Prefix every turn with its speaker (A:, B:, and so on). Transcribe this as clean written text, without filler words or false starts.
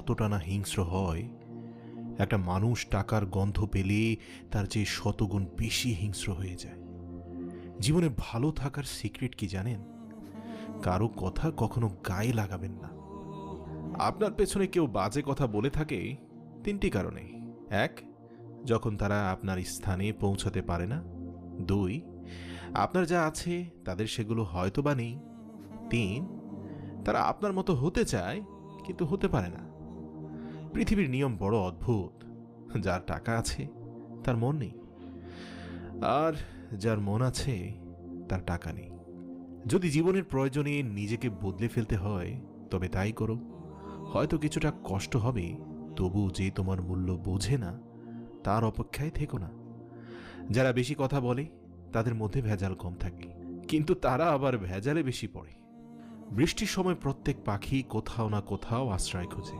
A: কতটা না হিংস্র হয়। একটা মানুষ টাকার গন্ধ পেলে তার যে শতগুণ বেশি হিংস্র হয়ে যায়। জীবনে ভালো থাকার সিক্রেট কি জানেন? কারো কথা কখনো গায়ে লাগাবেন না। আপনার পেছনে কেউ বাজে কথা বলে থাকে 3টি কারণে। 1, যখন তারা আপনার স্থানে পৌঁছাতে পারে না। 2, আপনার যা আছে তাদের সেগুলো হয়তো বা নেই। 3, তারা আপনার মতো হতে চায় কিন্তু হতে পারে না। পৃথিবীর নিয়ম বড় অদ্ভুত। যার টাকা আছে তার মন নেই, আর যার মন আছে তার টাকা নেই। যদি জীবনের প্রয়োজনে নিজেকে বদলে ফেলতে হয় তবে তাই করো। হয়তো কিছুটা কষ্ট হবে, তবু যে তোমার মূল্য বোঝে না তার অপেক্ষায় থেকো না। যারা বেশি কথা বলে তাদের মধ্যে ভেজাল কম থাকে, কিন্তু তারা আবার ভেজালে বেশি পড়ে। বৃষ্টির সময় প্রত্যেক পাখি কোথাও না কোথাও আশ্রয় খোঁজে।